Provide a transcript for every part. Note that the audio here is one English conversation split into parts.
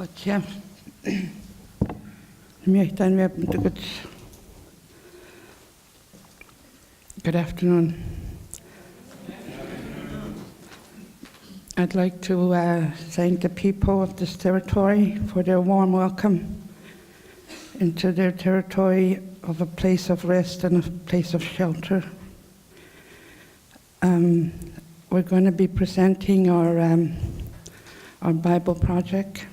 Good afternoon. I'd like to thank the people of this territory for their warm welcome into their territory of a place of rest and a place of shelter. We're going to be presenting our Bible project.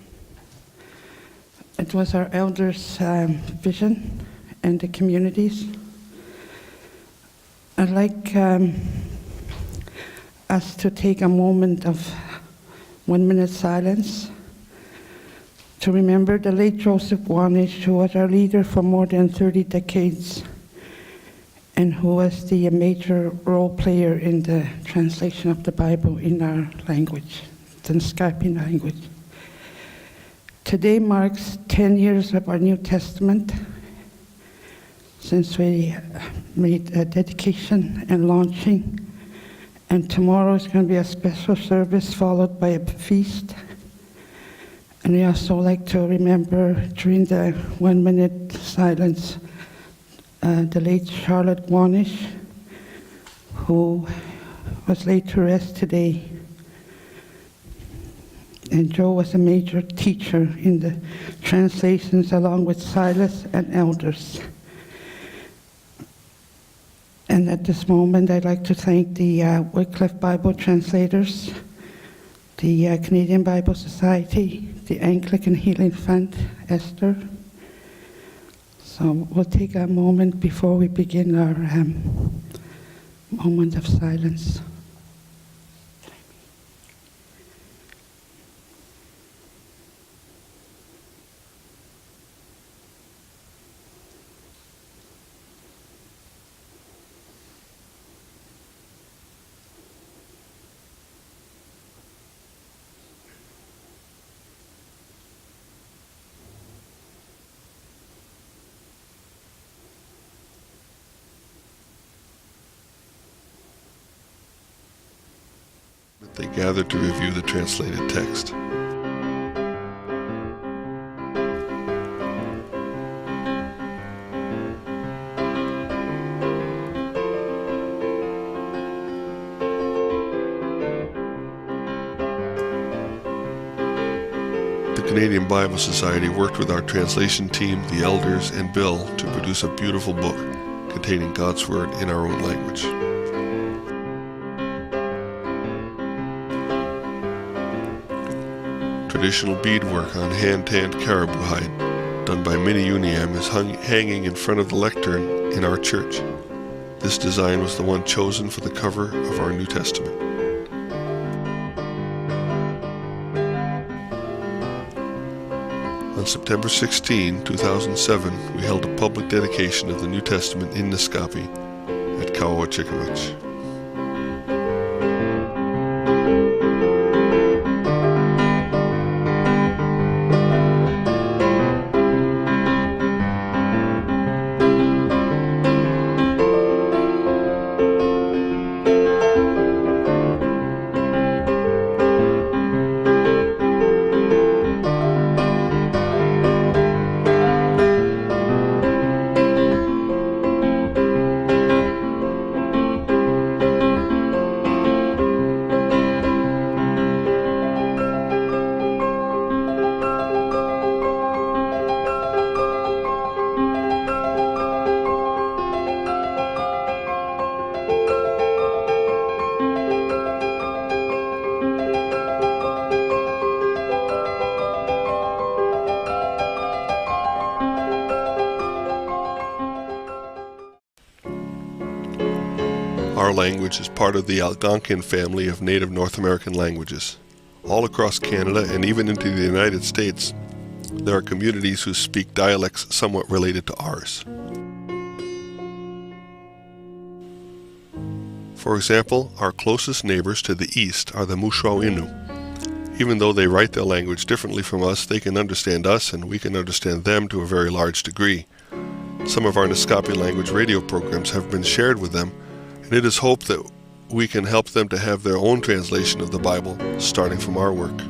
It was our elders' vision and the communities. I'd like us to take a moment of 1 minute silence to remember the late Joseph Wanish, who was our leader for more than 30 decades and who was the major role player in the translation of the Bible in our language, the Naskapi language. Today marks 10 years of our New Testament since we made a dedication and launching, and tomorrow is going to be a special service followed by a feast. And we also like to remember during the 1 minute silence the late Charlotte Wanish, who was laid to rest today. And Joe was a major teacher in the translations along with Silas and elders. And at this moment, I'd like to thank the Wycliffe Bible translators, the Canadian Bible Society, the Anglican Healing Fund, Esther. So we'll take a moment before we begin our moment of silence. They gathered to review the translated text. The Canadian Bible Society worked with our translation team, the elders, and Bill to produce a beautiful book containing God's Word in our own language. Traditional beadwork on hand-tanned caribou hide, done by Minnie Uniam, is hanging in front of the lectern in our church. This design was the one chosen for the cover of our New Testament. On September 16, 2007, we held a public dedication of the New Testament in Naskapi at Kawawachikimich. Our language is part of the Algonquin family of native North American languages. All across Canada and even into the United States, there are communities who speak dialects somewhat related to ours. For example, our closest neighbors to the east are the Mushaw Innu. Even though they write their language differently from us, they can understand us and we can understand them to a very large degree. Some of our Naskapi language radio programs have been shared with them, and it is hoped that we can help them to have their own translation of the Bible, starting from our work.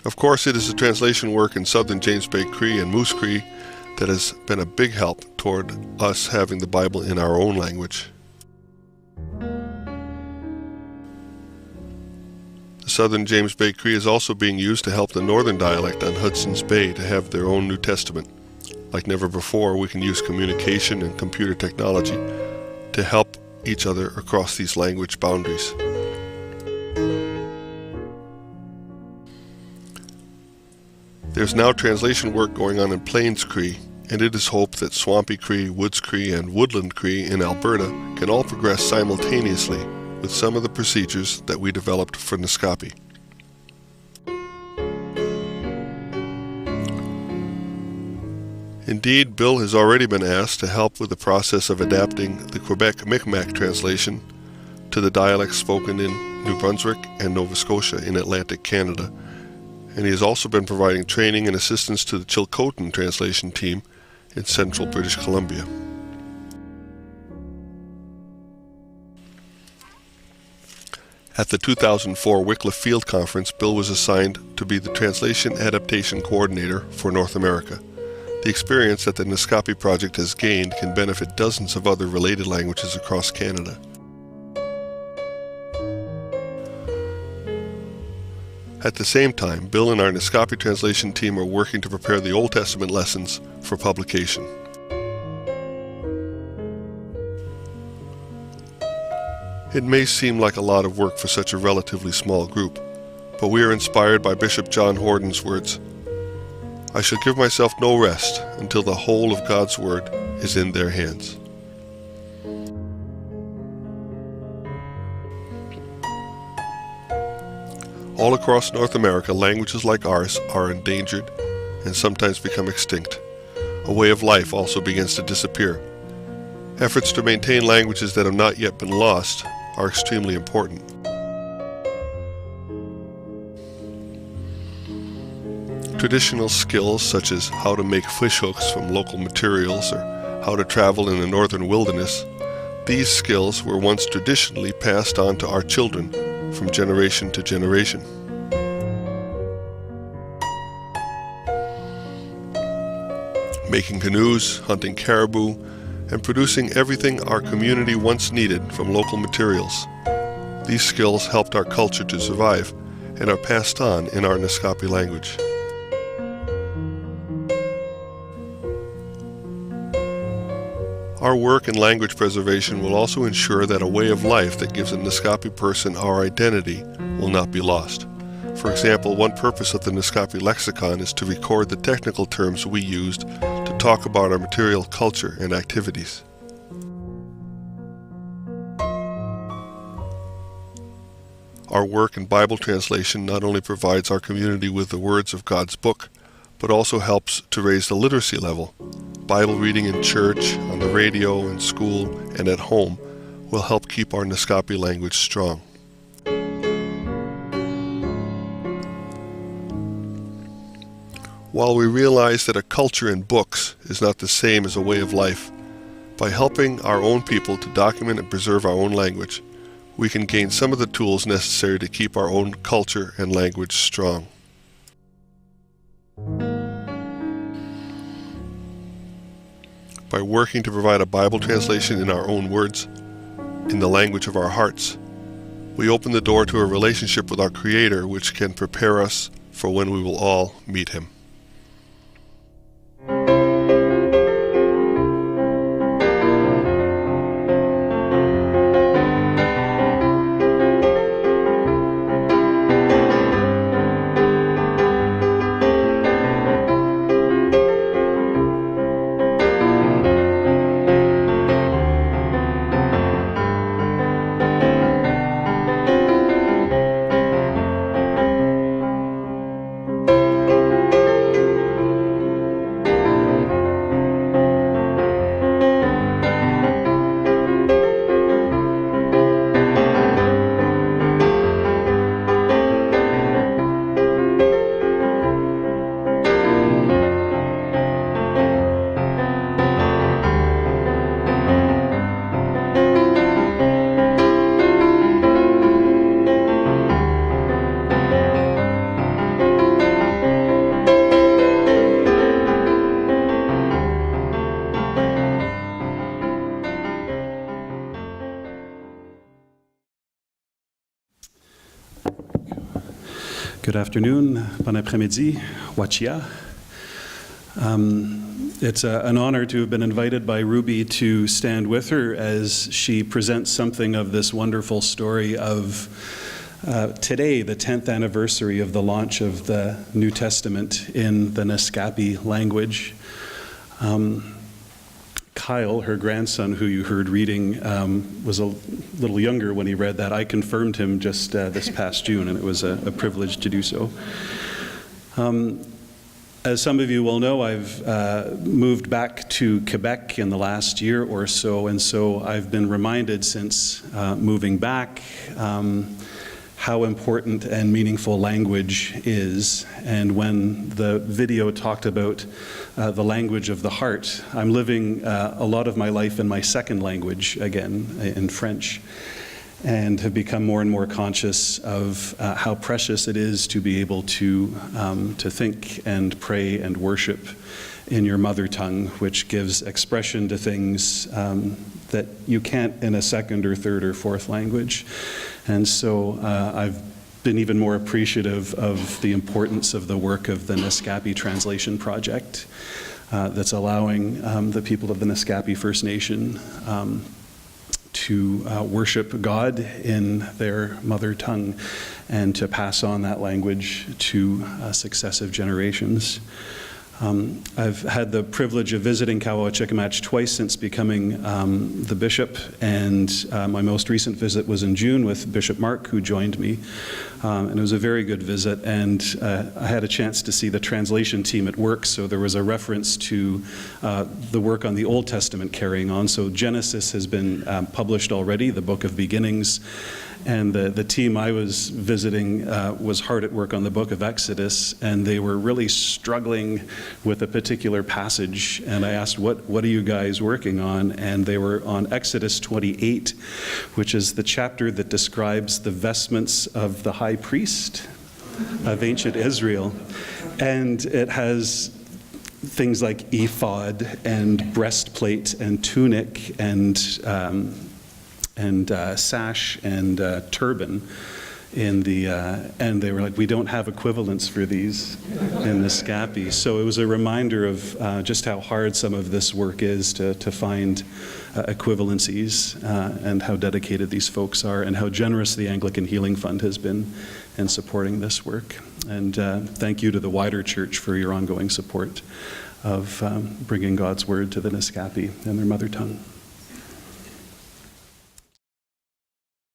Of course, it is the translation work in Southern James Bay Cree and Moose Cree that has been a big help toward us having the Bible in our own language. The Southern James Bay Cree is also being used to help the Northern dialect on Hudson's Bay to have their own New Testament. Like never before, we can use communication and computer technology to help each other across these language boundaries. There's now translation work going on in Plains Cree, and it is hoped that Swampy Cree, Woods Cree, and Woodland Cree in Alberta can all progress simultaneously with some of the procedures that we developed for Naskapi. Indeed, Bill has already been asked to help with the process of adapting the Quebec Mi'kmaq translation to the dialects spoken in New Brunswick and Nova Scotia in Atlantic Canada, and he has also been providing training and assistance to the Chilcotin translation team in central British Columbia. At the 2004 Wycliffe Field Conference, Bill was assigned to be the Translation Adaptation Coordinator for North America. The experience that the Naskapi project has gained can benefit dozens of other related languages across Canada. At the same time, Bill and our Naskapi translation team are working to prepare the Old Testament lessons for publication. It may seem like a lot of work for such a relatively small group, but we are inspired by Bishop John Horden's words, "I shall give myself no rest until the whole of God's Word is in their hands." All across North America, languages like ours are endangered and sometimes become extinct. A way of life also begins to disappear. Efforts to maintain languages that have not yet been lost are extremely important. Traditional skills such as how to make fish hooks from local materials or how to travel in the northern wilderness, these skills were once traditionally passed on to our children from generation to generation. Making canoes, hunting caribou, and producing everything our community once needed from local materials. These skills helped our culture to survive and are passed on in our Naskapi language. Our work in language preservation will also ensure that a way of life that gives a Naskapi person our identity will not be lost. For example, one purpose of the Naskapi lexicon is to record the technical terms we used to talk about our material culture and activities. Our work in Bible translation not only provides our community with the words of God's book, but also helps to raise the literacy level. Bible reading in church, on the radio, in school, and at home will help keep our Naskapi language strong. While we realize that a culture in books is not the same as a way of life, by helping our own people to document and preserve our own language, we can gain some of the tools necessary to keep our own culture and language strong. By working to provide a Bible translation in our own words, in the language of our hearts, we open the door to a relationship with our Creator which can prepare us for when we will all meet Him. Good afternoon, bon après-midi, wachia. It's an honor to have been invited by Ruby to stand with her as she presents something of this wonderful story of today, the 10th anniversary of the launch of the New Testament in the Naskapi language. Kyle, her grandson, who you heard reading, was a little younger when he read that. I confirmed him just this past June, and it was a privilege to do so. As some of you will know, I've moved back to Quebec in the last year or so, and so I've been reminded since moving back how important and meaningful language is. And when the video talked about the language of the heart, I'm living a lot of my life in my second language again, in French, and have become more and more conscious of how precious it is to be able to think and pray and worship in your mother tongue, which gives expression to things that you can't in a second or third or fourth language. And so I've been even more appreciative of the importance of the work of the Naskapi Translation Project that's allowing the people of the Naskapi First Nation to worship God in their mother tongue and to pass on that language to successive generations. I've had the privilege of visiting Kawawachikamatch twice since becoming the bishop, and my most recent visit was in June with Bishop Mark, who joined me, and it was a very good visit, and I had a chance to see the translation team at work, so there was a reference to the work on the Old Testament carrying on. So Genesis has been published already, the Book of Beginnings, and the team I was visiting was hard at work on the book of Exodus, and they were really struggling with a particular passage. And I asked, what are you guys working on? And they were on Exodus 28, which is the chapter that describes the vestments of the high priest of ancient Israel. And it has things like ephod and breastplate and tunic and sash and turban in the, and they were like, we don't have equivalents for these in the Naskapi. So it was a reminder of just how hard some of this work is to find equivalencies and how dedicated these folks are and how generous the Anglican Healing Fund has been in supporting this work. And thank you to the wider church for your ongoing support of bringing God's word to the Naskapi in their mother tongue.